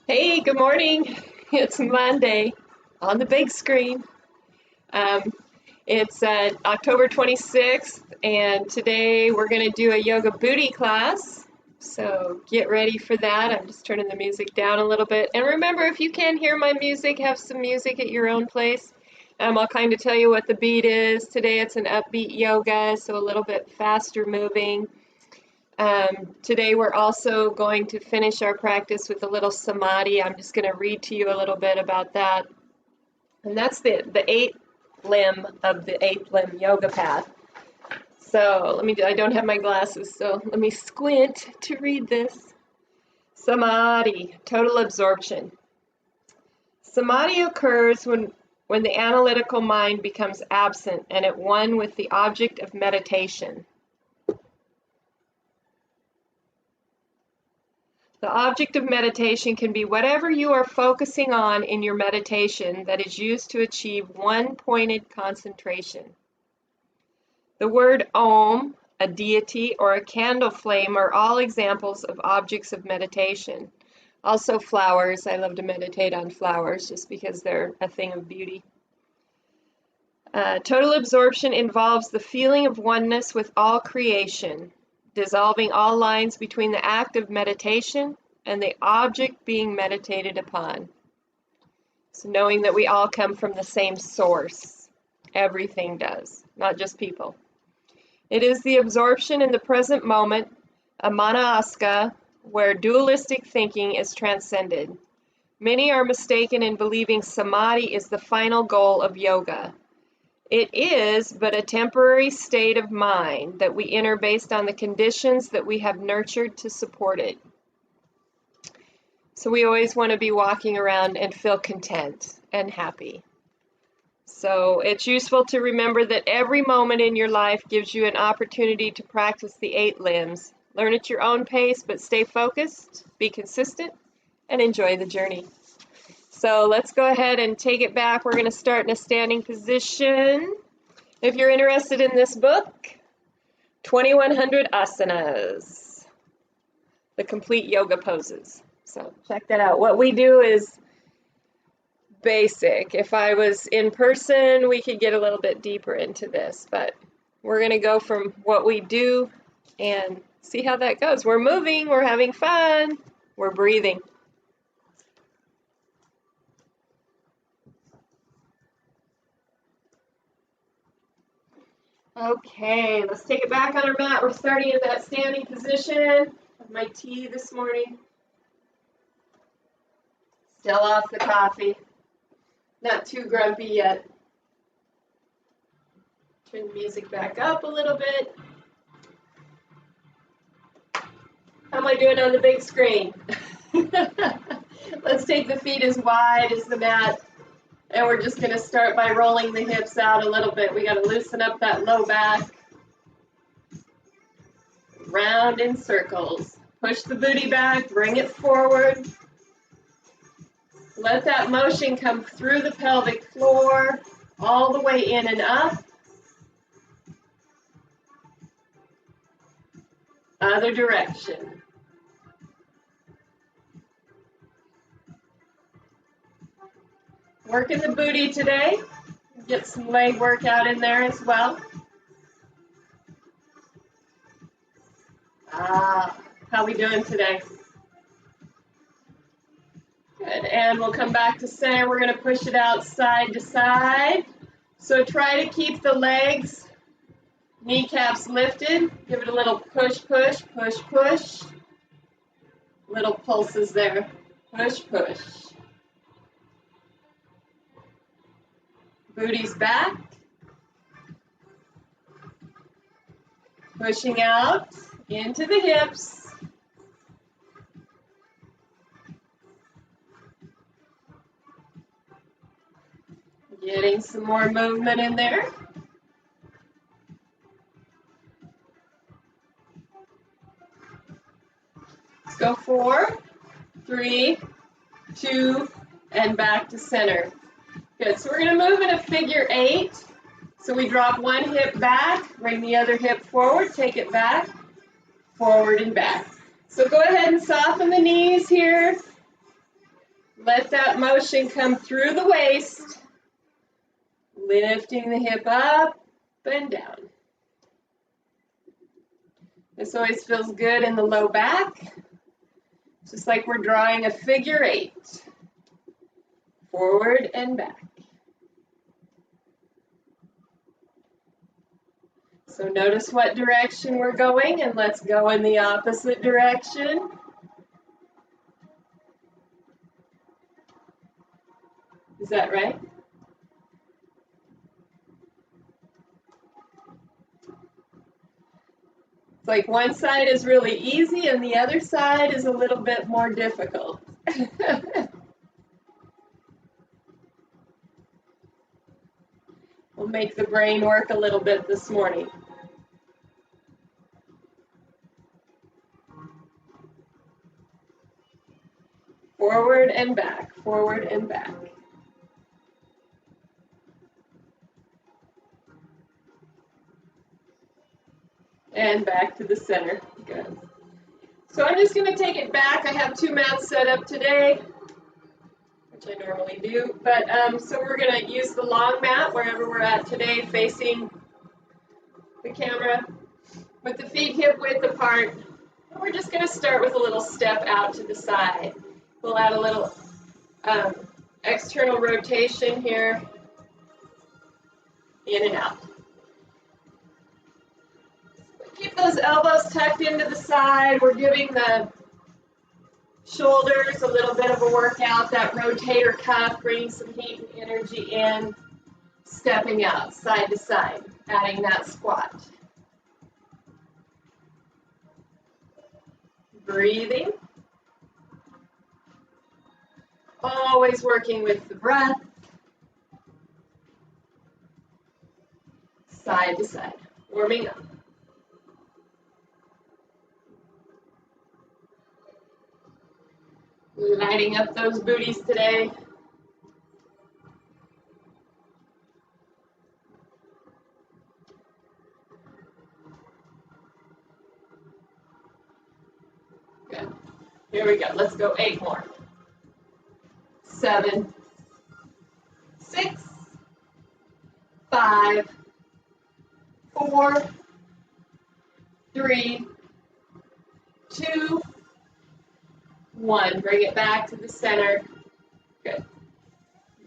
Hey, good morning. It's Monday on the big screen. Um, it's October 26th, and today we're going to do a yoga booty class. So get ready for that. I'm just turning the music down a little bit. And remember, if you can't hear my music, have some music at your own place. I'll kind of tell you what the beat is. Today it's an upbeat yoga, so a little bit faster moving. Today we're also going to finish our practice with a little samadhi. I'm just going to read to you a little bit about that. And that's the eighth limb of the eighth limb yoga path. So I don't have my glasses, so let me squint to read this. Samadhi, total absorption. Samadhi occurs when the analytical mind becomes absent and at one with the object of meditation. The object of meditation can be whatever you are focusing on in your meditation that is used to achieve one pointed concentration. The word Om, a deity, or a candle flame are all examples of objects of meditation. Also flowers. I love to meditate on flowers just because they're a thing of beauty. Total absorption involves the feeling of oneness with all creation, dissolving all lines between the act of meditation and the object being meditated upon. So knowing that we all come from the same source. Everything does, not just people. It is the absorption in the present moment, a manaska, where dualistic thinking is transcended. Many are mistaken in believing samadhi is the final goal of yoga. It is but a temporary state of mind that we enter based on the conditions that we have nurtured to support it. So we always want to be walking around and feel content and happy. So it's useful to remember that every moment in your life gives you an opportunity to practice the eight limbs. Learn at your own pace, but stay focused, be consistent, and enjoy the journey. So let's go ahead and take it back. We're going to start in a standing position. If you're interested in this book, 2100 Asanas, the complete yoga poses. So check that out. What we do is basic. If I was in person, we could get a little bit deeper into this, but we're going to go from what we do and see how that goes. We're moving, we're having fun, we're breathing. Okay, let's take it back on our mat. We're starting in that standing position. I have my tea this morning. Still off the coffee. Not too grumpy yet. Turn the music back up a little bit. How am I doing on the big screen? Let's take the feet as wide as the mat. And we're just going to start by rolling the hips out a little bit. We got to loosen up that low back. Round in circles. Push the booty back, bring it forward. Let that motion come through the pelvic floor, all the way in and up. Other direction. Working the booty today. Get some leg workout in there as well. How we doing today? Good, and we'll come back to center. We're going to push it out side to side. So try to keep the legs, kneecaps lifted. Give it a little push, push, push, push. Little pulses there. Push, push. Booty's back. Pushing out into the hips. Getting some more movement in there. Let's go 4, 3, 2, and back to center. Good, so we're going to move in a figure 8. So we drop one hip back, bring the other hip forward, take it back, forward and back. So go ahead and soften the knees here. Let that motion come through the waist, lifting the hip up and down. This always feels good in the low back, just like we're drawing a figure 8. Forward and back. So notice what direction we're going, and let's go in the opposite direction. Is that right? It's like one side is really easy and the other side is a little bit more difficult. We'll make the brain work a little bit this morning. Forward and back, forward and back. And back to the center. Good. So I'm just going to take it back. I have 2 mats set up today, which I normally do. But so we're going to use the long mat wherever we're at today, facing the camera with the feet hip width apart. And we're just going to start with a little step out to the side. We'll add a little external rotation here, in and out. Keep those elbows tucked into the side. We're giving the shoulders a little bit of a workout, that rotator cuff, bringing some heat and energy in, stepping out side to side, adding that squat. Breathing. Always working with the breath. Side to side, warming up. Lighting up those booties today. Good. Here we go. Let's go 8 more. 7, 6, 5, 4, 3, 2, 1. Bring it back to the center. Good.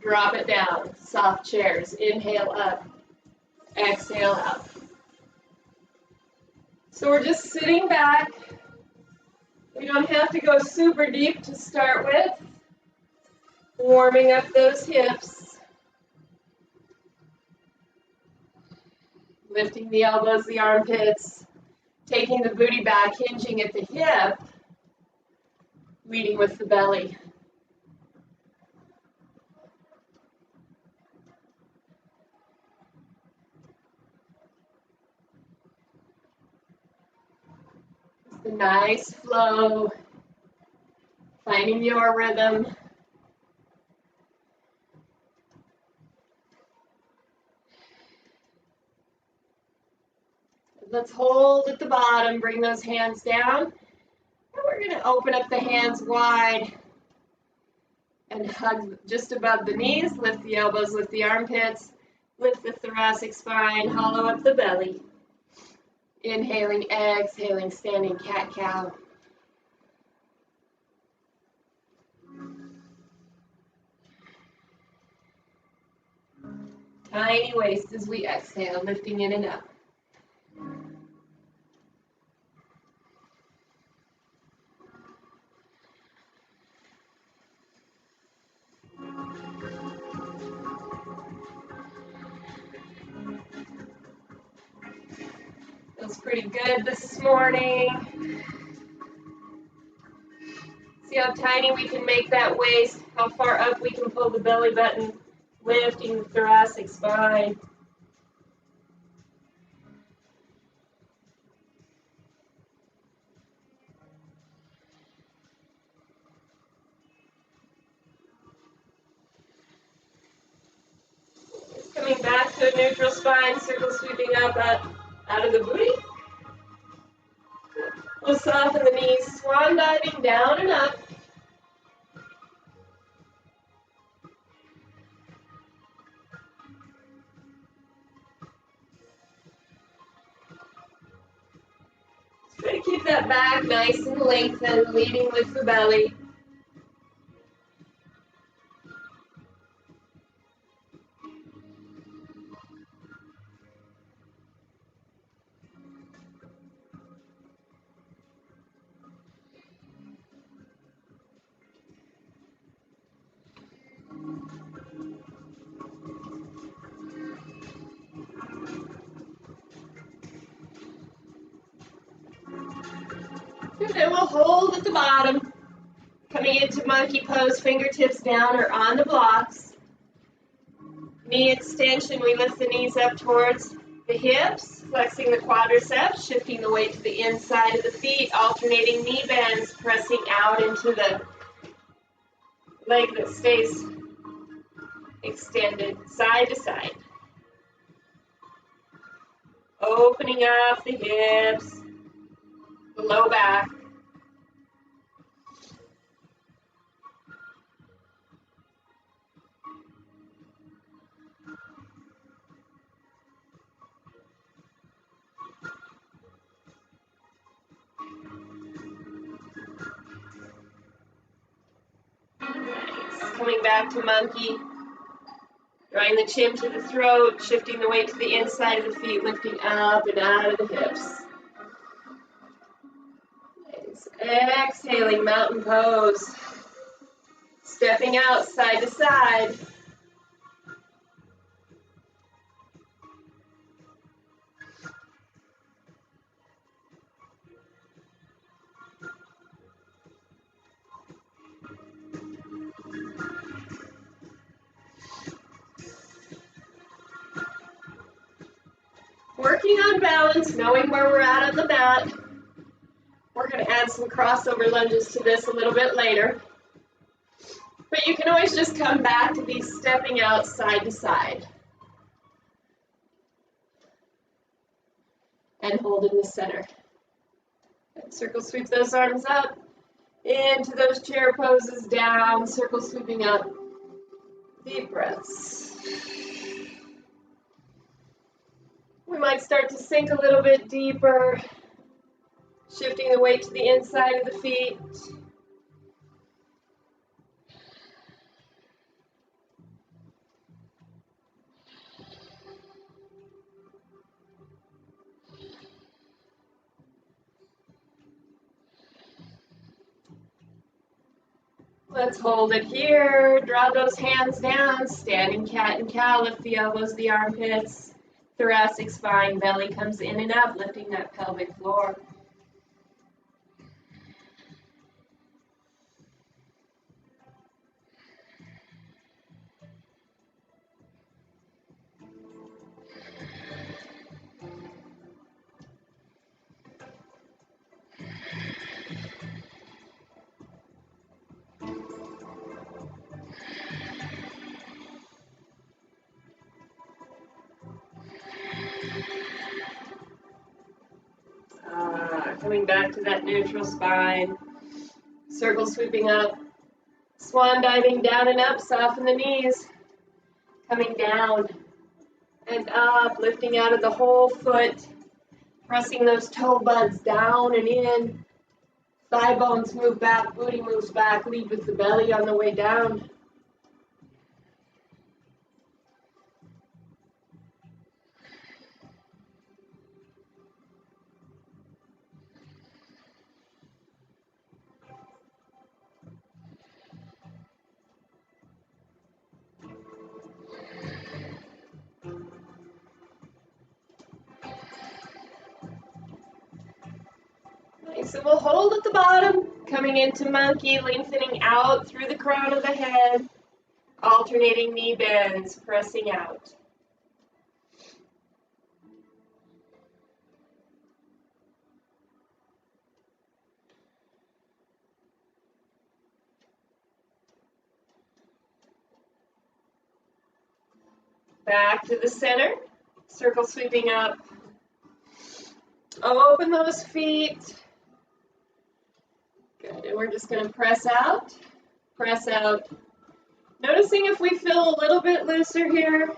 Drop it down. Soft chairs. Inhale up. Exhale out. So we're just sitting back. We don't have to go super deep to start with. Warming up those hips. Lifting the elbows, the armpits. Taking the booty back, hinging at the hip. Leading with the belly. Just a nice flow, finding your rhythm. Let's hold at the bottom, bring those hands down. And we're going to open up the hands wide and hug just above the knees. Lift the elbows, lift the armpits, lift the thoracic spine, hollow up the belly. Inhaling, exhaling, standing cat-cow. Tiny waist as we exhale, lifting in and up. Feels pretty good this morning. See how tiny we can make that waist, how far up we can pull the belly button, lifting the thoracic spine. Just coming back to a neutral spine, circle sweeping up out of the booty. We'll soften the knees, swan diving down and up. Try to keep that back nice and lengthened, leading with the belly. And then we'll hold at the bottom. Coming into monkey pose, fingertips down or on the blocks. Knee extension, we lift the knees up towards the hips, flexing the quadriceps, shifting the weight to the inside of the feet, alternating knee bends, pressing out into the leg that stays extended side to side. Opening up the hips, the low back. Nice. Coming back to monkey. Drawing the chin to the throat, shifting the weight to the inside of the feet, lifting up and out of the hips. Nice. Exhaling, mountain pose. Stepping out side to side. Working on balance, knowing where we're at on the mat. We're going to add some crossover lunges to this a little bit later. But you can always just come back to these stepping out side to side. And hold in the center. And circle sweep those arms up into those chair poses, down, circle sweeping up. Deep breaths. We might start to sink a little bit deeper, shifting the weight to the inside of the feet. Let's hold it here. Draw those hands down. Standing cat and cow. Lift the elbows, the armpits. Thoracic spine, belly comes in and up, lifting that pelvic floor. Coming back to that neutral spine. Circle sweeping up. Swan diving down and up. Soften the knees. Coming down and up. Lifting out of the whole foot. Pressing those toe buds down and in. Thigh bones move back. Booty moves back. Lead with the belly on the way down. So we'll hold at the bottom, coming into monkey, lengthening out through the crown of the head, alternating knee bends, pressing out. Back to the center, circle sweeping up. Open those feet. Good, and we're just going to press out. Noticing if we feel a little bit looser here.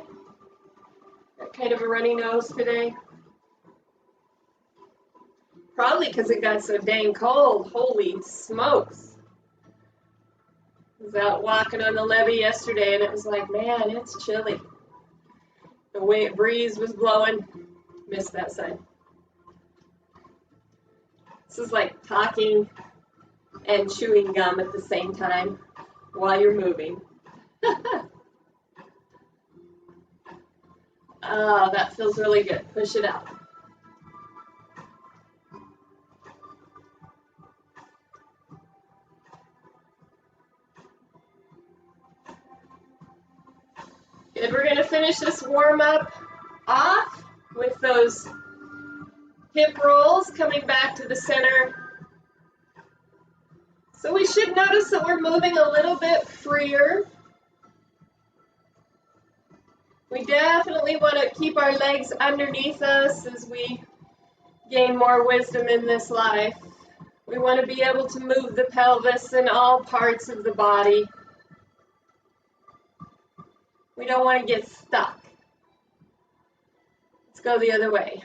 Got kind of a runny nose today. Probably because it got so dang cold. Holy smokes. I was out walking on the levee yesterday and it was like, man, it's chilly. The way breeze was blowing. Missed that side. This is like talking and chewing gum at the same time while you're moving. Oh, that feels really good. Push it out. Good, we're gonna finish this warm up off with those hip rolls coming back to the center. So we should notice that we're moving a little bit freer. We definitely want to keep our legs underneath us as we gain more wisdom in this life. We want to be able to move the pelvis in all parts of the body. We don't want to get stuck. Let's go the other way.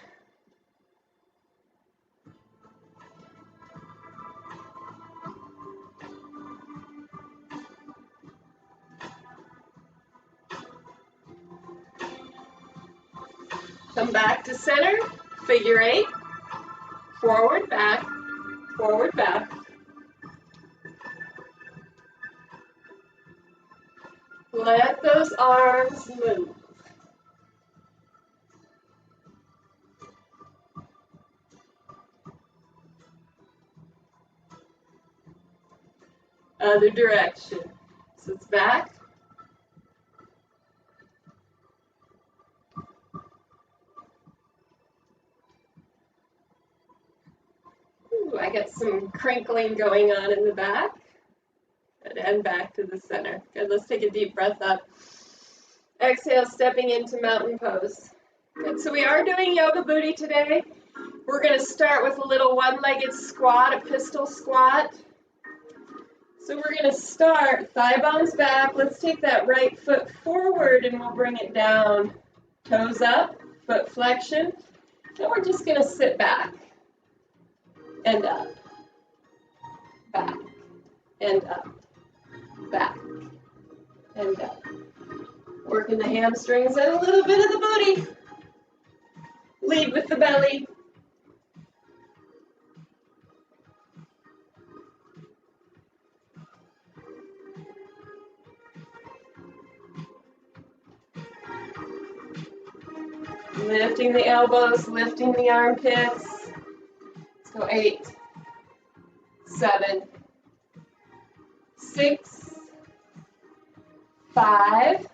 Come back to center, figure eight, forward, back, forward, back. Let those arms move. Other direction. So it's back. Ooh, I got some crinkling going on in the back. Good, and back to the center. Good, let's take a deep breath up. Exhale, stepping into mountain pose. Good, so we are doing yoga booty today. We're going to start with a little one-legged squat, a pistol squat. So we're going to start, thigh bones back. Let's take that right foot forward and we'll bring it down. Toes up, foot flexion. Then we're just going to sit back and up, back and up, back and up. Working the hamstrings and a little bit of the booty. Lead with the belly. Lifting the elbows, lifting the armpits. Let's go 8, 7, 6, 5,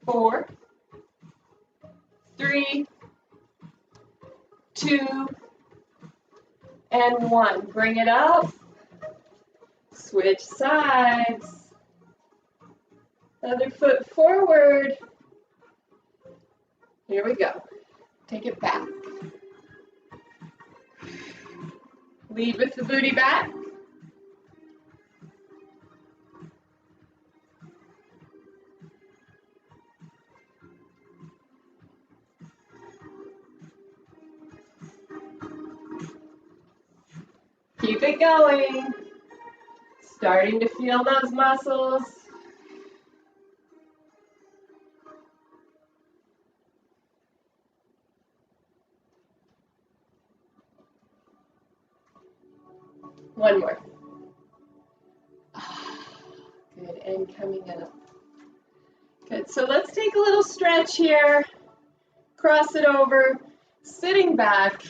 4, 3, 2, and 1. Bring it up. Switch sides. Other foot forward. Here we go. Take it back. Lead with the booty back. Keep it going. Starting to feel those muscles. One more. Good, and coming up. Good, so let's take a little stretch here. Cross it over, sitting back.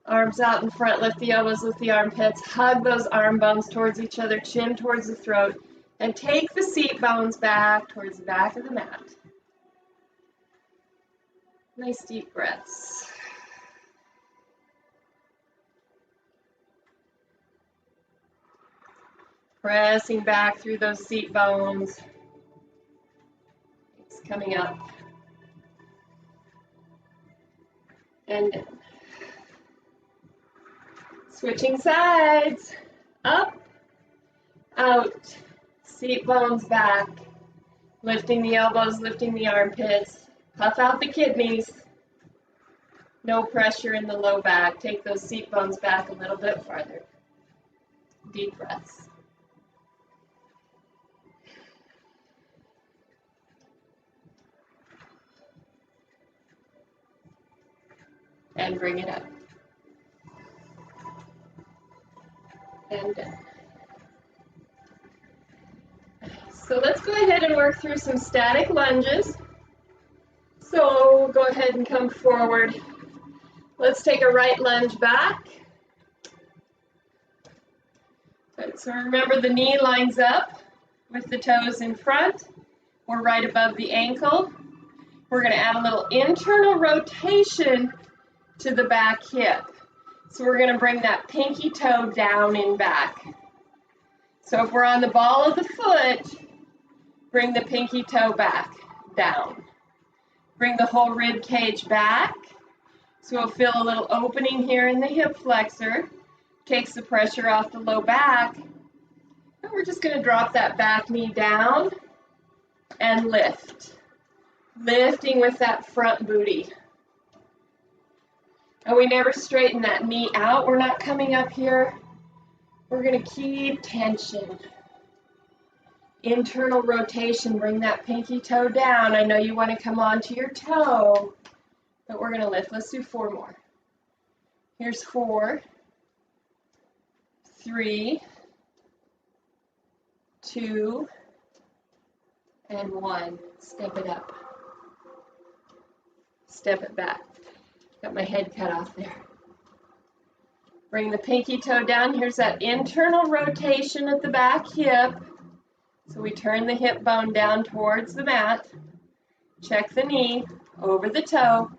Arms out in front, lift the elbows, lift the armpits, hug those arm bones towards each other, chin towards the throat, and take the seat bones back towards the back of the mat. Nice deep breaths. Pressing back through those seat bones. It's coming up. And down. Switching sides. Up, out, seat bones back. Lifting the elbows, lifting the armpits. Puff out the kidneys. No pressure in the low back. Take those seat bones back a little bit farther. Deep breaths. And bring it up. And down. So let's go ahead and work through some static lunges. So we'll go ahead and come forward. Let's take a right lunge back. Good. So remember the knee lines up with the toes in front. We're right above the ankle. We're going to add a little internal rotation to the back hip. So we're going to bring that pinky toe down and back. So if we're on the ball of the foot, bring the pinky toe back, down. Bring the whole rib cage back. So we'll feel a little opening here in the hip flexor. Takes the pressure off the low back. And we're just going to drop that back knee down and lift. Lifting with that front booty. And we never straighten that knee out. We're not coming up here. We're going to keep tension. Internal rotation, bring that pinky toe down. I know you want to come onto your toe, but we're going to lift. Let's do 4 more. Here's 4, 3, 2, and 1. Step it up. Step it back. Got my head cut off there. Bring the pinky toe down. Here's that internal rotation at the back hip. So we turn the hip bone down towards the mat. Check the knee over the toe.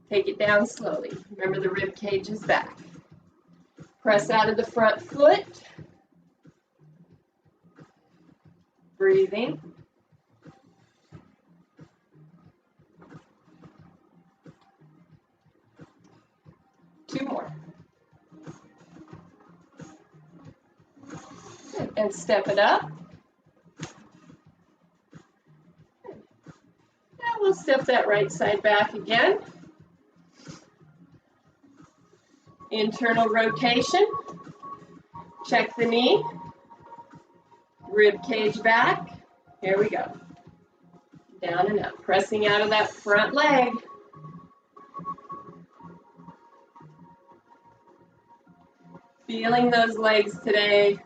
Take it down slowly. Remember the rib cage is back. Press out of the front foot. Breathing. Two more. Good. And step it up. Good. Now we'll step that right side back again. Internal rotation. Check the knee. Rib cage back. Here we go. Down and up. Pressing out of that front leg. Feeling those legs today.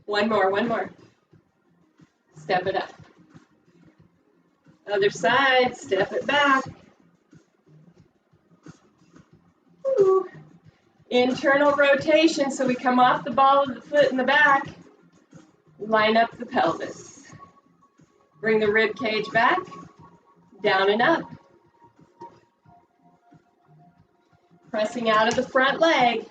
One more. Step it up. Other side, step it back. Ooh. Internal rotation, so we come off the ball of the foot in the back. Line up the pelvis. Bring the rib cage back. Down and up. Pressing out of the front leg.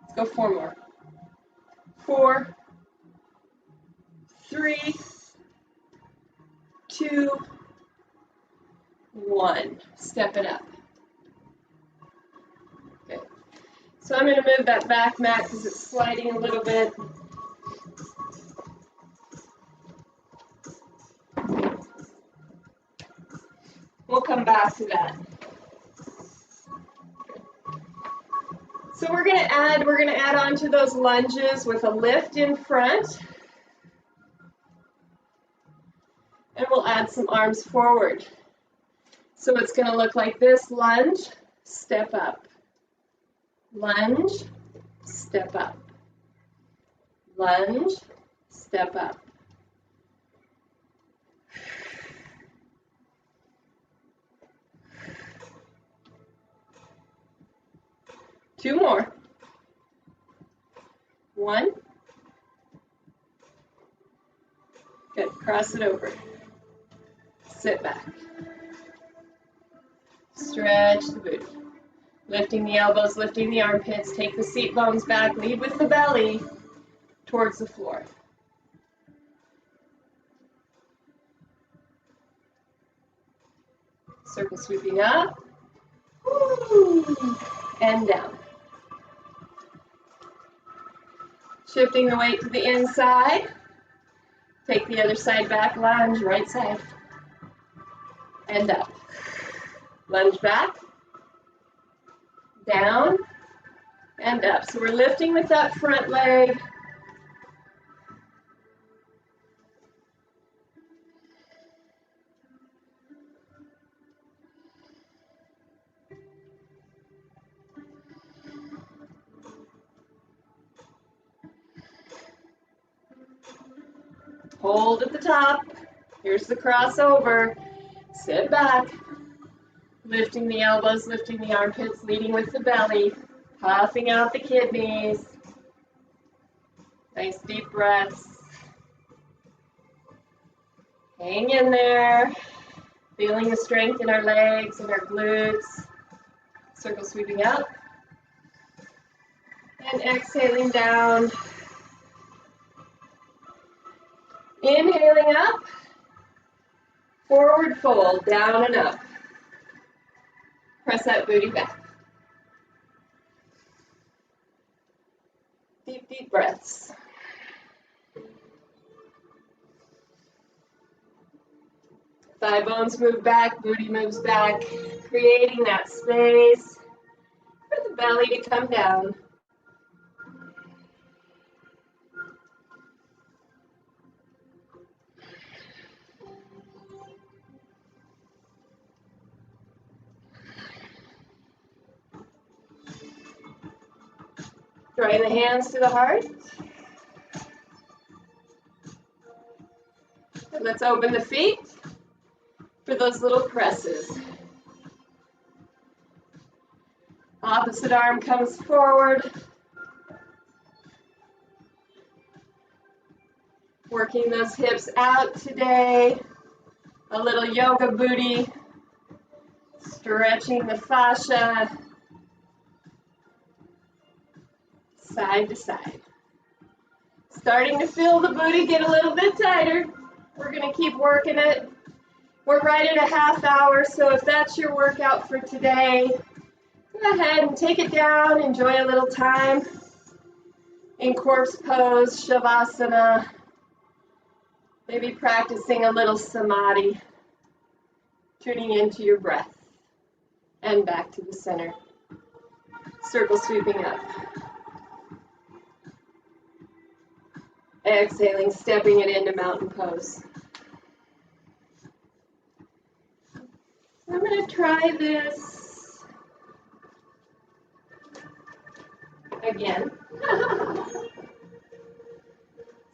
Let's go 4 more. 4, 3, 2, 1. Step it up. Good. So I'm going to move that back mat because it's sliding a little bit. We'll come back to that. So we're going to add on to those lunges with a lift in front. And we'll add some arms forward. So it's going to look like this: lunge, step up. Lunge, step up. Lunge, step up. Two more. 1. Good. Cross it over. Sit back. Stretch the booty. Lifting the elbows, lifting the armpits. Take the seat bones back. Lead with the belly towards the floor. Circle sweeping up. Woo. And down. Shifting the weight to the inside. Take the other side back, lunge, right side. And up. Lunge back. Down. And up. So we're lifting with that front leg. Hold at the top. Here's the crossover. Sit back. Lifting the elbows, lifting the armpits, leading with the belly. Puffing out the kidneys. Nice deep breaths. Hang in there. Feeling the strength in our legs and our glutes. Circle sweeping up. And exhaling down. Inhaling up. Forward fold, down and up. Press that booty back. Deep, deep breaths. Thigh bones move back, booty moves back, creating that space for the belly to come down. Drawing the hands to the heart. And let's open the feet for those little presses. Opposite arm comes forward. Working those hips out today. A little yoga booty. Stretching the fascia. Side to side. Starting to feel the booty get a little bit tighter. We're going to keep working it. We're right at a half hour, so if that's your workout for today, go ahead and take it down. Enjoy a little time in corpse pose, shavasana. Maybe practicing a little samadhi. Tuning into your breath. And back to the center. Circle sweeping up. Exhaling, stepping it into mountain pose. I'm going to try this again.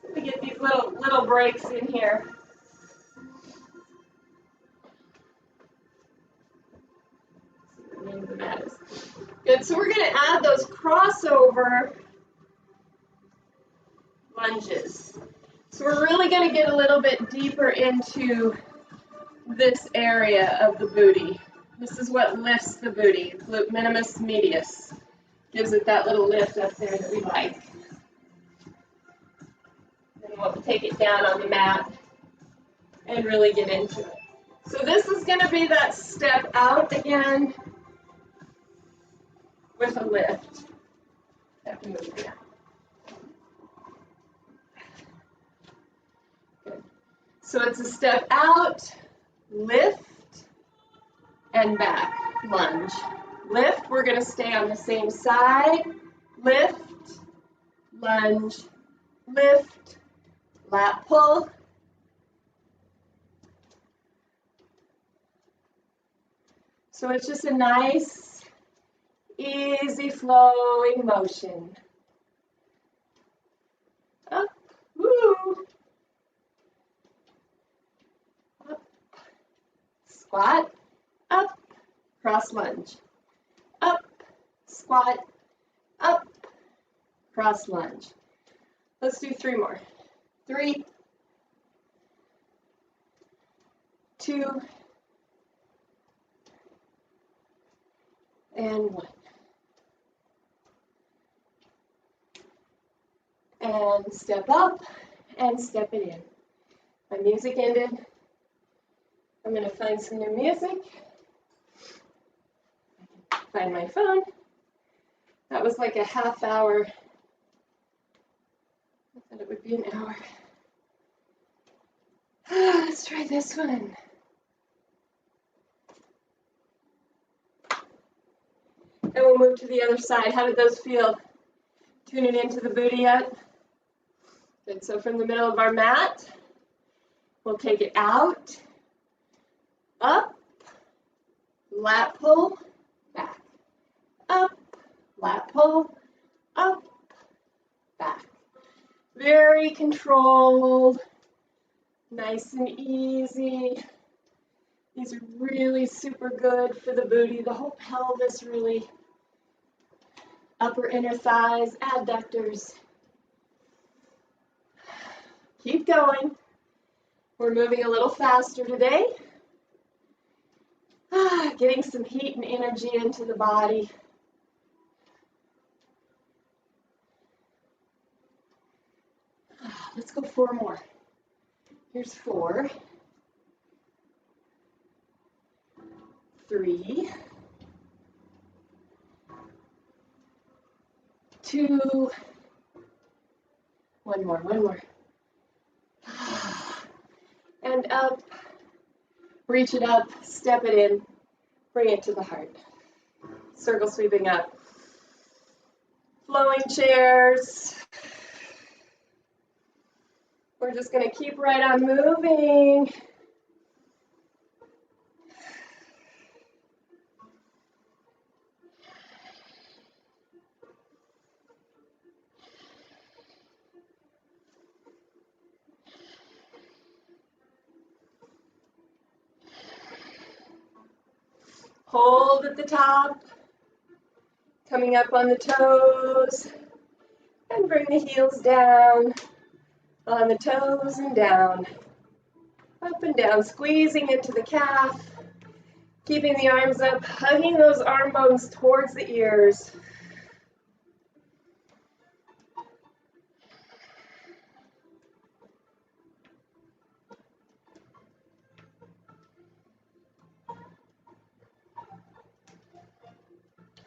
Let me get these little breaks in here. See what the name of the mat is. Good, so we're going to add those crossover lunges. So we're really going to get a little bit deeper into this area of the booty. This is what lifts the booty, glute minimus medius. Gives it that little lift up there that we like. Then we'll take it down on the mat and really get into it. So this is going to be that step out again with a lift. Have to move down. Good. So it's a step out, lift, and back, lunge. Lift, we're going to stay on the same side. Lift, lunge, lift, lat pull. So it's just a nice, easy flowing motion. Up, woo. Up, squat, up, cross lunge. Up, squat, up, cross lunge. Let's do 3 more. 3, 2, and 1. And step up and step it in. My music ended. I'm going to find some new music. Find my phone. That was like a half hour And it would be an hour. Let's try this one. And we'll move to the other side. How did those feel? Tuning into the booty yet? Good, so from the middle of our mat, we'll take it out, up, lat pull, back, up, lat pull, up, back. Very controlled, nice and easy. These are really super good for the booty, the whole pelvis really, upper inner thighs, adductors. Keep going. We're moving a little faster today. Getting some heat and energy into the body. Let's go 4 more. Here's 4. 3. 2. One more. And up. Reach it up, step it in, bring it to the heart. Circle sweeping up. Flowing chairs. We're just going to keep right on moving. Hold at the top, coming up on the toes, and bring the heels down, on the toes and down, up and down, squeezing into the calf, keeping the arms up, hugging those arm bones towards the ears.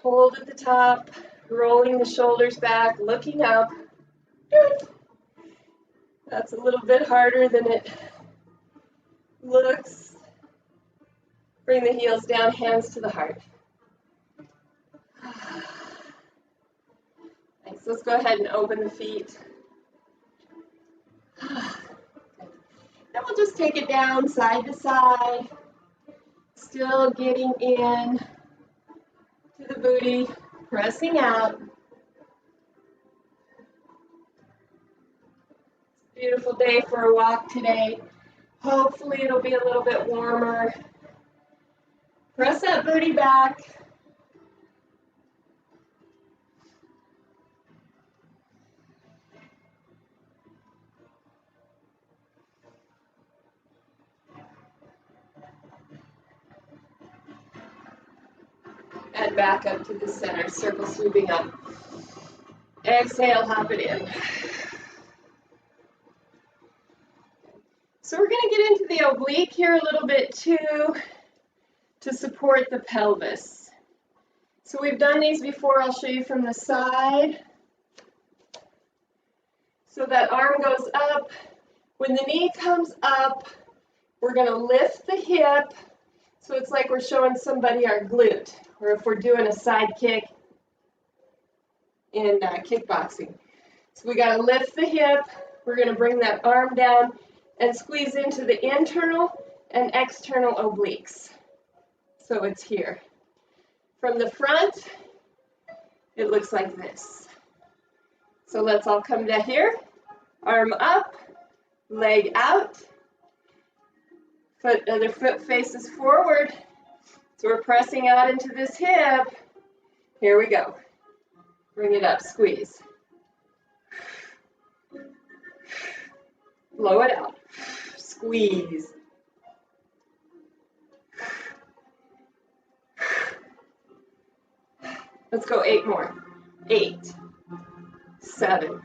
Hold at the top, rolling the shoulders back, looking up. Good. That's a little bit harder than it looks. Bring the heels down, hands to the heart. Nice. Let's go ahead and open the feet. Then we'll just take it down side to side. Still getting in to the booty, pressing out. Beautiful day for a walk today. Hopefully it'll be a little bit warmer. Press that booty back. And back up to the center, circle sweeping up. Exhale, hop it in. So we're going to get into the oblique here a little bit too, to support the pelvis. So we've done these before. I'll show you from the side. So that arm goes up. When the knee comes up, we're going to lift the hip. So it's like we're showing somebody our glute, or if we're doing a side kick in kickboxing. So we got to lift the hip. We're going to bring that arm down and squeeze into the internal and external obliques. So it's here. From the front, it looks like this. So let's all come down here. Arm up, leg out. Other foot faces forward. So we're pressing out into this hip. Here we go. Bring it up, squeeze. Blow it out. Squeeze. Let's go 8 more. 8, 7,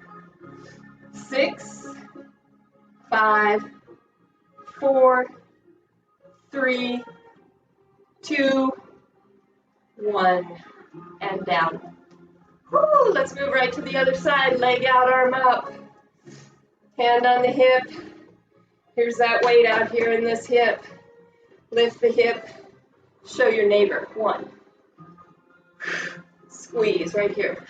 6, 5, 4, 3, 2, 1, and down. Woo, let's move right to the other side. Leg out, arm up. Hand on the hip. Here's that weight out here in this hip. Lift the hip. Show your neighbor. 1. Squeeze right here.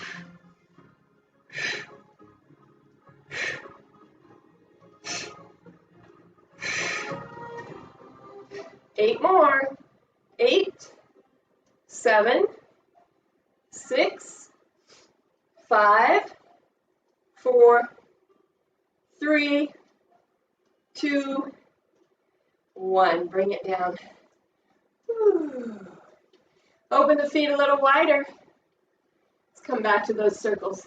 8 more. 8, 7, 6, 5, 4, 3, 2, 1. Bring it down. Whew. Open the feet a little wider. Let's come back to those circles.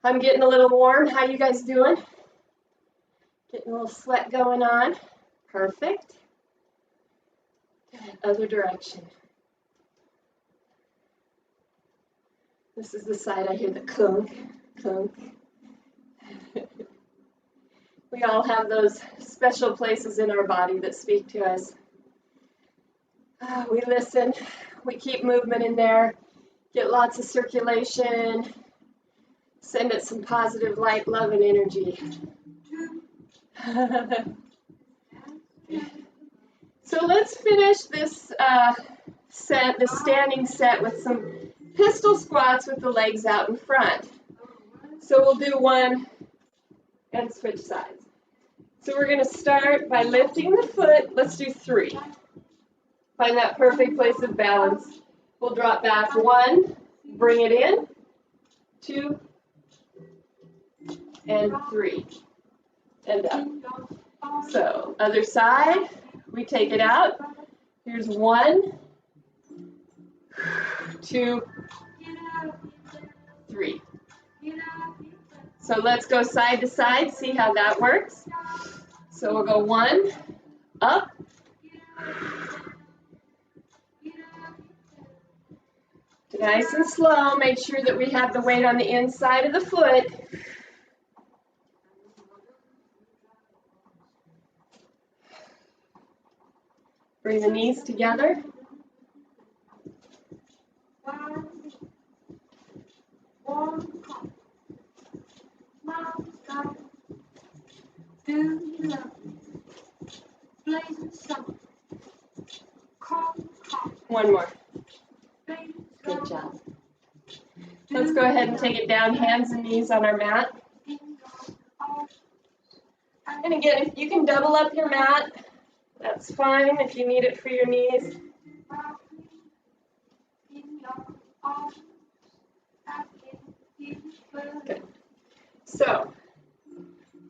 I'm getting a little warm. How you guys doing? Getting a little sweat going on. Perfect. Good. Other direction. This is the side I hear the clunk, clunk. We all have those special places in our body that speak to us. We listen, we keep movement in there, get lots of circulation, send it some positive light, love, and energy. So let's finish this set, the standing set, with some pistol squats with the legs out in front. So we'll do 1 and switch sides. So we're going to start by lifting the foot. Let's do 3. Find that perfect place of balance. We'll drop back 1, bring it in, 2, and 3, and up. So other side, we take it out. Here's 1, 2, 3. So let's go side to side, see how that works. So we'll go 1, up, nice and slow. Make sure that we have the weight on the inside of the foot. Bring the knees together. One more. Good job. Let's go ahead and take it down, hands and knees on our mat. And again, if you can double up your mat, that's fine if you need it for your knees. Good. So,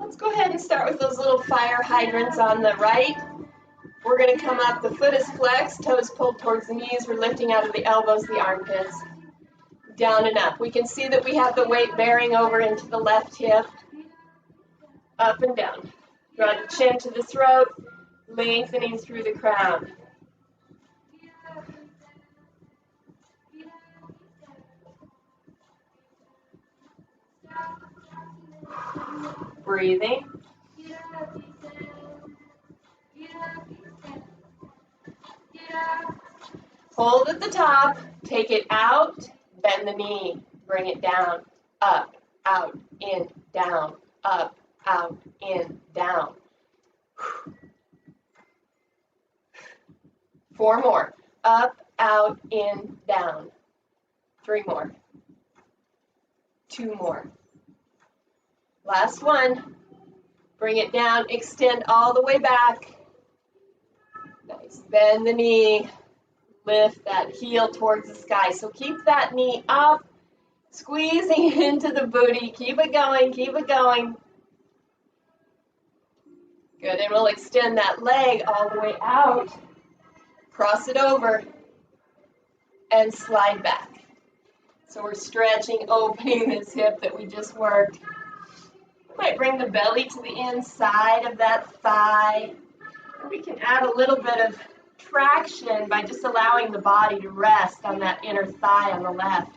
let's go ahead and start with those little fire hydrants on the right. We're going to come up, the foot is flexed, toes pulled towards the knees. We're lifting out of the elbows, the armpits, down and up. We can see that we have the weight bearing over into the left hip, up and down. Draw the chin to the throat, lengthening through the crown. Breathing. Hold at the top, take it out, bend the knee, bring it down, up, out, in, down, up, out, in, down. 4 more. Up, out, in, down. 3 more. 2 more. Last one. Bring it down, extend all the way back. Nice. Bend the knee. Lift that heel towards the sky. So keep that knee up, squeezing into the booty. Keep it going, keep it going. Good, and we'll extend that leg all the way out. Cross it over and slide back. So we're stretching, opening this hip that we just worked. We might bring the belly to the inside of that thigh. And we can add a little bit of traction by just allowing the body to rest on that inner thigh on the left.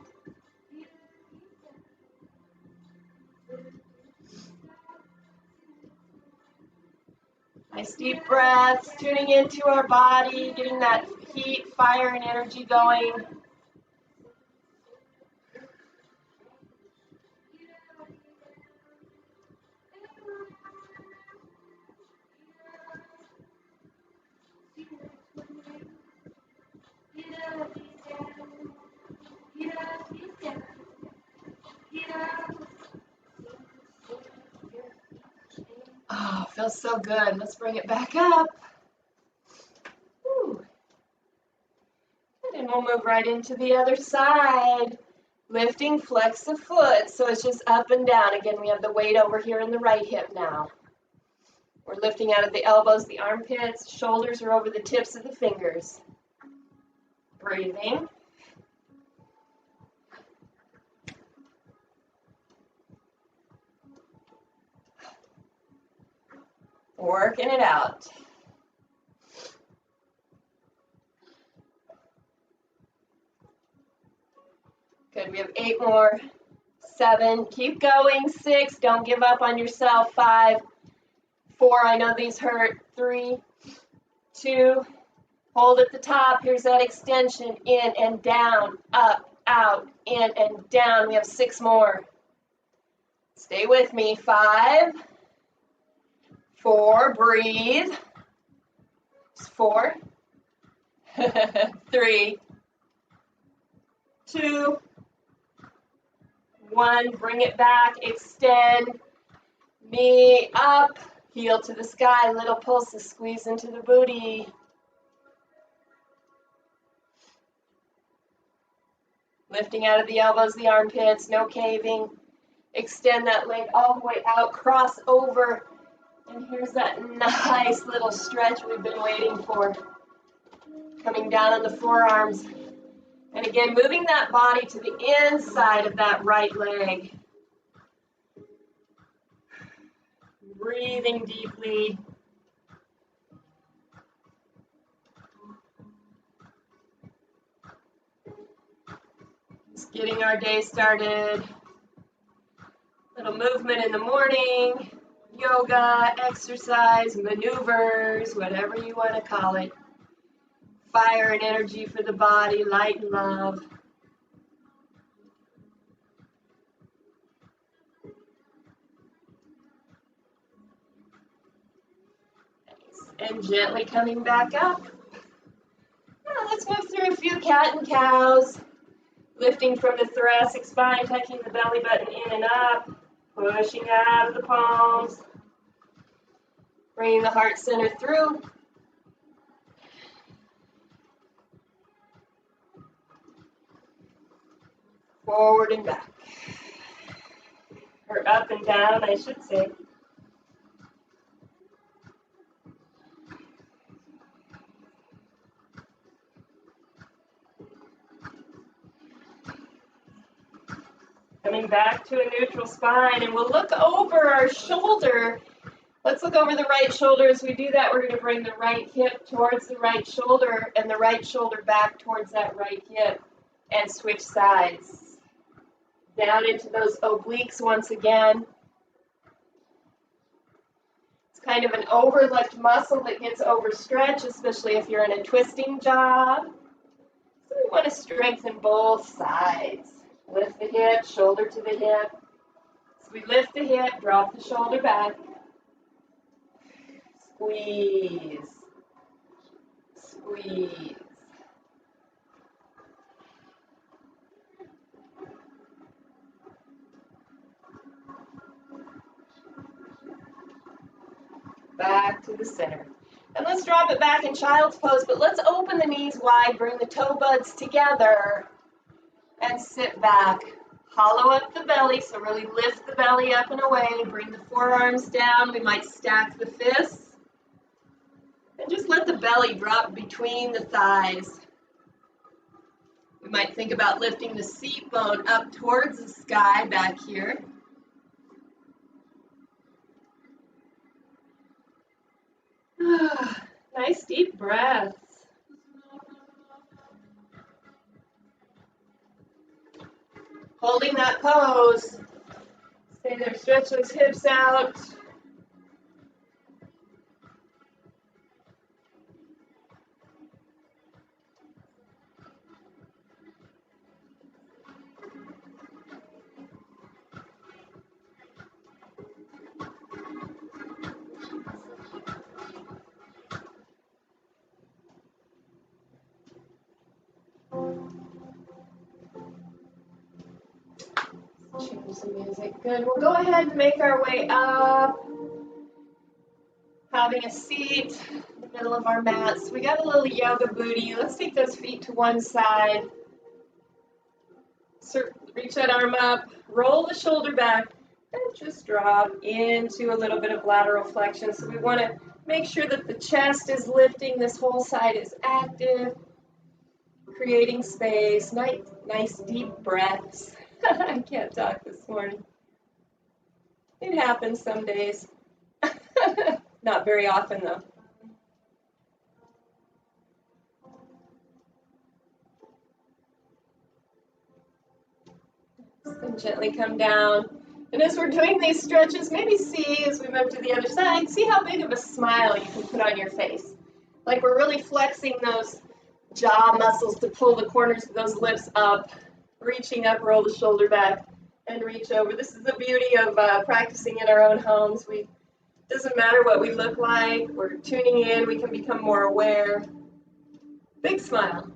Nice deep breaths, tuning into our body, getting that heat, fire, and energy going. Feels so good. Let's bring it back up. Whew. And we'll move right into the other side. Lifting, flex the foot, so it's just up and down. Again, we have the weight over here in the right hip now. We're lifting out of the elbows, the armpits, shoulders are over the tips of the fingers. Breathing. Working it out. Good, we have 8 more. 7, keep going. 6, don't give up on yourself. 5, 4, I know these hurt. 3, 2, hold at the top. Here's that extension. In and down, up, out, in and down. We have 6 more. Stay with me. 5, 4, breathe. 4, 3, 2, 1, bring it back, extend, knee up, heel to the sky, little pulses, squeeze into the booty. Lifting out of the elbows, the armpits, no caving. Extend that leg all the way out, cross over, and here's that nice little stretch we've been waiting for. Coming down on the forearms. And again, moving that body to the inside of that right leg. Breathing deeply. Just getting our day started. Little movement in the morning, yoga, exercise, maneuvers, whatever you want to call it. Fire and energy for the body, light and love. Nice. And gently coming back up. Now let's move through a few cat and cows. Lifting from the thoracic spine, touching the belly button in and up. Pushing out of the palms. Bringing the heart center through. Forward and back. Or up and down, I should say. Coming back to a neutral spine, and we'll look over our shoulder. Let's look over the right shoulder. As we do that, we're going to bring the right hip towards the right shoulder and the right shoulder back towards that right hip and switch sides. Down into those obliques once again. It's kind of an overlift muscle that gets overstretched, especially if you're in a twisting job. So we want to strengthen both sides. Lift the hip, shoulder to the hip. So we lift the hip, drop the shoulder back. Squeeze. Squeeze. Back to the center. And let's drop it back in child's pose, but let's open the knees wide, bring the toe buds together, and sit back. Hollow up the belly, so really lift the belly up and away. Bring the forearms down. We might stack the fists. And just let the belly drop between the thighs. We might think about lifting the seat bone up towards the sky back here. Nice deep breaths. Holding that pose. Stay there, stretch those hips out. Change the music. Good. We'll go ahead and make our way up. having a seat in the middle of our mats. We got a little yoga booty. Let's take those feet to one side. Reach that arm up, roll the shoulder back, and just drop into a little bit of lateral flexion. So we want to make sure that the chest is lifting, this whole side is active, creating space, nice deep breaths. I can't talk this morning. It happens some days. Not very often though. And gently come down. And as we're doing these stretches, maybe see as we move to the other side, see how big of a smile you can put on your face. Like we're really flexing those jaw muscles to pull the corners of those lips up, reaching up, roll the shoulder back, and reach over. This is the beauty of practicing in our own homes. Doesn't matter what we look like, we're tuning in, we can become more aware. Big smile.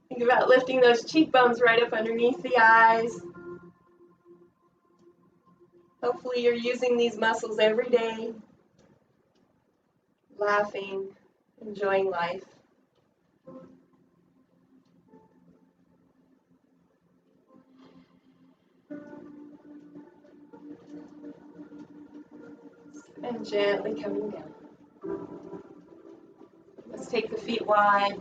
Think about lifting those cheekbones right up underneath the eyes. Hopefully you're using these muscles every day, laughing, enjoying life. And gently coming down. Let's take the feet wide.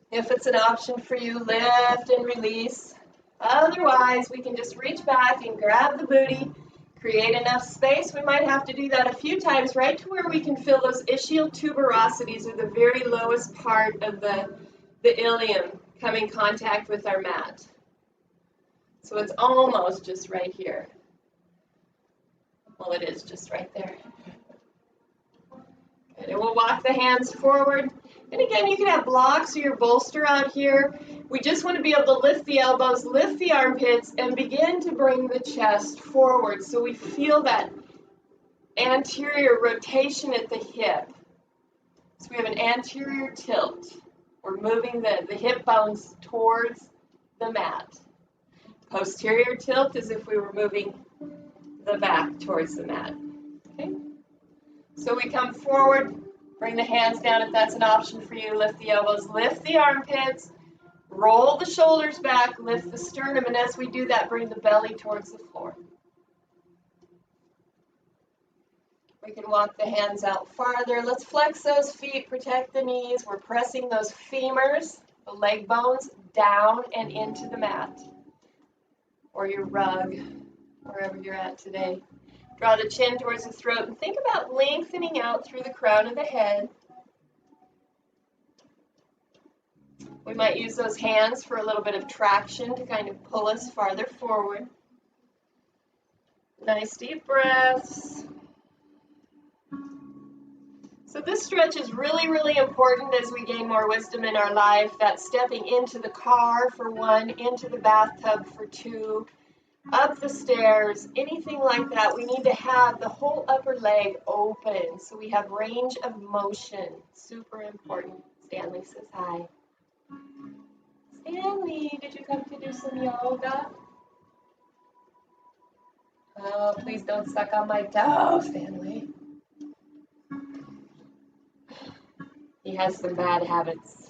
If it's an option for you, lift and release. Otherwise, we can just reach back and grab the booty, create enough space. We might have to do that a few times, right to where we can feel those ischial tuberosities, or the very lowest part of the ilium, come in contact with our mat. So it's almost just right here. Well, it is just right there. Good. And we'll walk the hands forward. And again, you can have blocks or your bolster out here. We just want to be able to lift the elbows, lift the armpits, and begin to bring the chest forward. So we feel that anterior rotation at the hip. So we have an anterior tilt. We're moving the hip bones towards the mat. Posterior tilt is if we were moving the back towards the mat. Okay? So we come forward. Bring the hands down if that's an option for you. Lift the elbows, lift the armpits, roll the shoulders back, lift the sternum, and as we do that, bring the belly towards the floor. We can walk the hands out farther. Let's flex those feet, protect the knees. We're pressing those femurs, the leg bones, down and into the mat or your rug, wherever you're at today. Draw the chin towards the throat and think about lengthening out through the crown of the head. We might use those hands for a little bit of traction to kind of pull us farther forward. Nice deep breaths. So this stretch is really, really important as we gain more wisdom in our life. That's stepping into the car for one, into the bathtub for two, up the stairs, anything like that. We need to have the whole upper leg open so we have range of motion. Super important. Stanley says hi. Stanley, did you come to do some yoga? Oh, please don't suck on my toe, Stanley. He has some bad habits,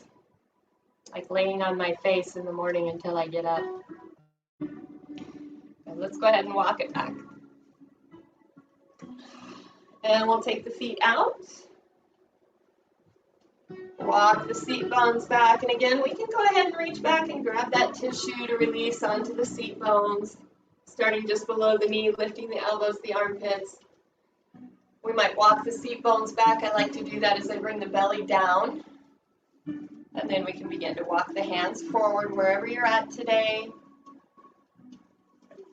like laying on my face in the morning until I get up. Let's go ahead and walk it back. And we'll take the feet out. Walk the seat bones back. And again, we can go ahead and reach back and grab that tissue to release onto the seat bones, starting just below the knee, lifting the elbows, the armpits. We might walk the seat bones back. I like to do that as I bring the belly down. And then we can begin to walk the hands forward wherever you're at today.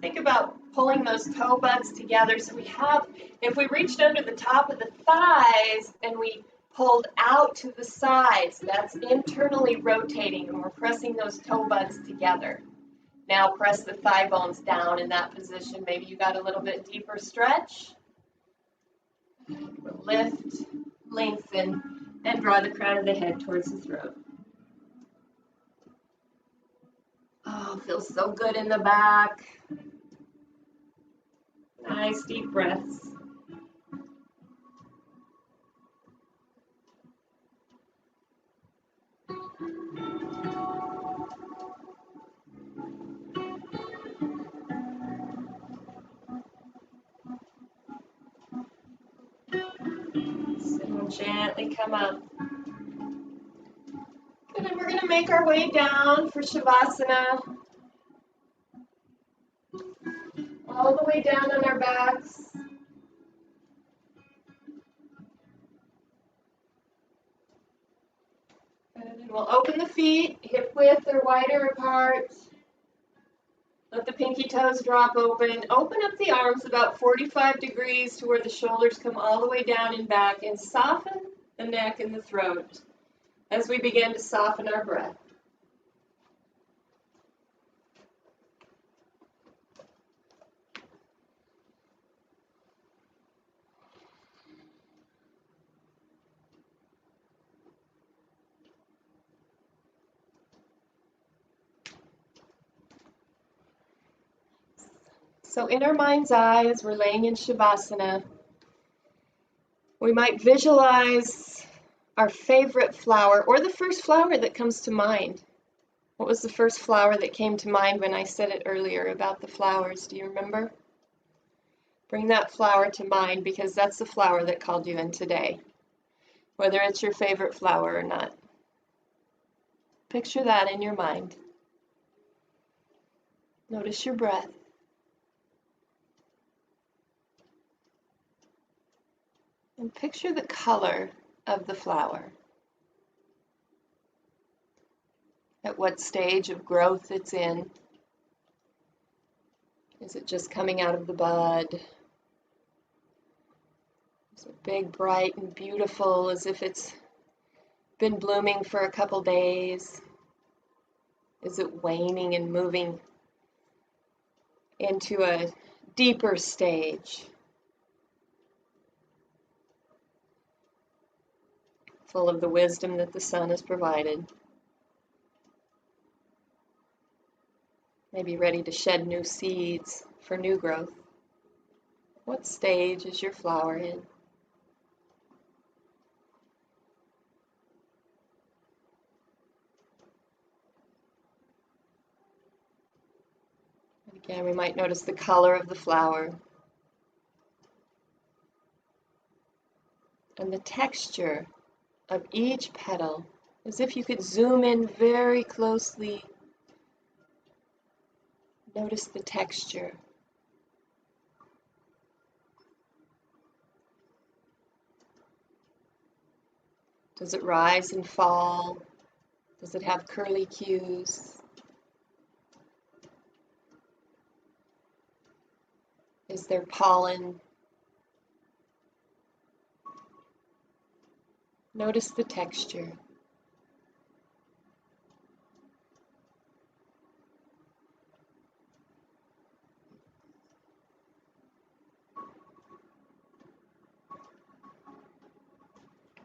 Think about pulling those toe buds together. So we have, if we reached under the top of the thighs and we pulled out to the sides, that's internally rotating and we're pressing those toe buds together. Now press the thigh bones down in that position. Maybe you got a little bit deeper stretch. Lift, lengthen, and draw the crown of the head towards the throat. Oh, feels so good in the back. Nice deep breaths. And we'll gently come up. And then we're going to make our way down for Shavasana. All the way down on our backs. And then we'll open the feet, hip width or wider apart. Let the pinky toes drop open. Open up the arms about 45 degrees to where the shoulders come all the way down and back, and soften the neck and the throat as we begin to soften our breath. So in our mind's eye, as we're laying in Shavasana, we might visualize our favorite flower or the first flower that comes to mind. What was the first flower that came to mind when I said it earlier about the flowers? Do you remember? Bring that flower to mind, because that's the flower that called you in today, whether it's your favorite flower or not. Picture that in your mind. Notice your breath. And picture the color of the flower. At what stage of growth it's in. Is it just coming out of the bud? Is it big, bright, and beautiful, as if it's been blooming for a couple days? Is it waning and moving into a deeper stage? Full of the wisdom that the sun has provided. Maybe ready to shed new seeds for new growth. What stage is your flower in? And again, we might notice the color of the flower and the texture of each petal, as if you could zoom in very closely. Notice the texture. Does it rise and fall? Does it have curly cues? Is there pollen? Notice the texture.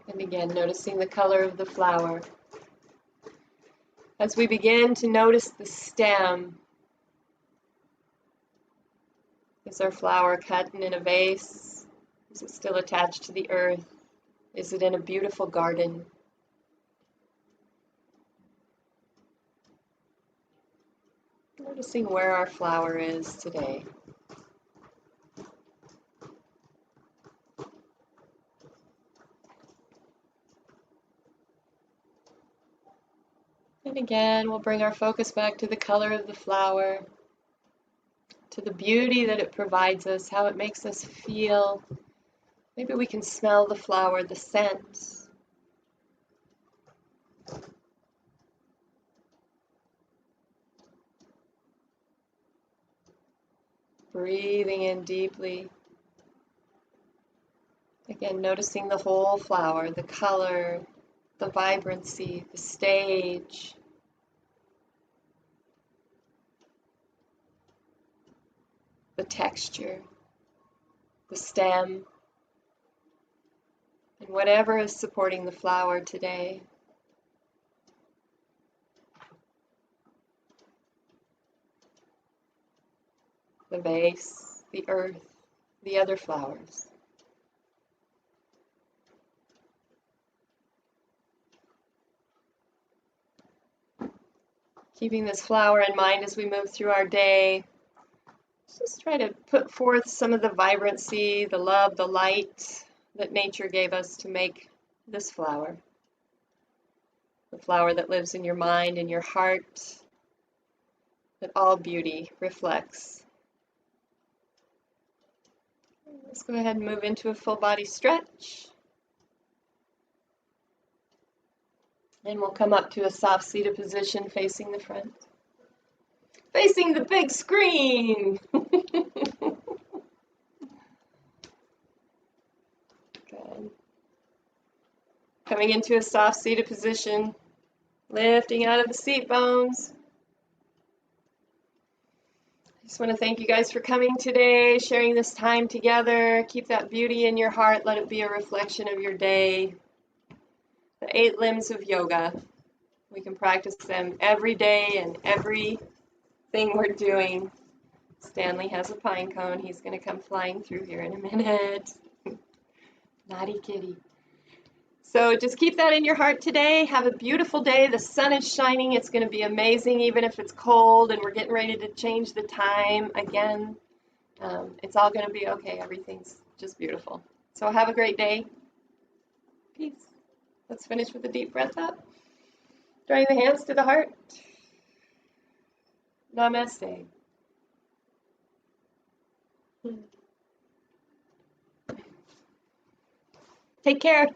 And again, noticing the color of the flower. As we begin to notice the stem, is our flower cut in a vase? Is it still attached to the earth? Is it in a beautiful garden? Noticing where our flower is today. And again, we'll bring our focus back to the color of the flower, to the beauty that it provides us, how it makes us feel. Maybe we can smell the flower, the scent. Breathing in deeply. Again, noticing the whole flower, the color, the vibrancy, the stage. The texture, the stem, and whatever is supporting the flower today. The vase, the earth, the other flowers. Keeping this flower in mind as we move through our day. Just try to put forth some of the vibrancy, the love, the light that nature gave us to make this flower. The flower that lives in your mind and your heart, that all beauty reflects. Let's go ahead and move into a full body stretch. And we'll come up to a soft seated position facing the front. Facing the big screen! Good. Coming into a soft seated position, lifting out of the seat bones. I just want to thank you guys for coming today, sharing this time together. Keep that beauty in your heart. Let it be a reflection of your day. The 8 limbs of yoga. We can practice them every day and everything we're doing. Stanley has a pine cone. He's going to come flying through here in a minute. Naughty kitty. So just keep that in your heart today. Have a beautiful day. The sun is shining. It's going to be amazing even if it's cold and we're getting ready to change the time again. It's all going to be okay. Everything's just beautiful. So have a great day. Peace. Let's finish with a deep breath up. Drawing the hands to the heart. Namaste. Take care.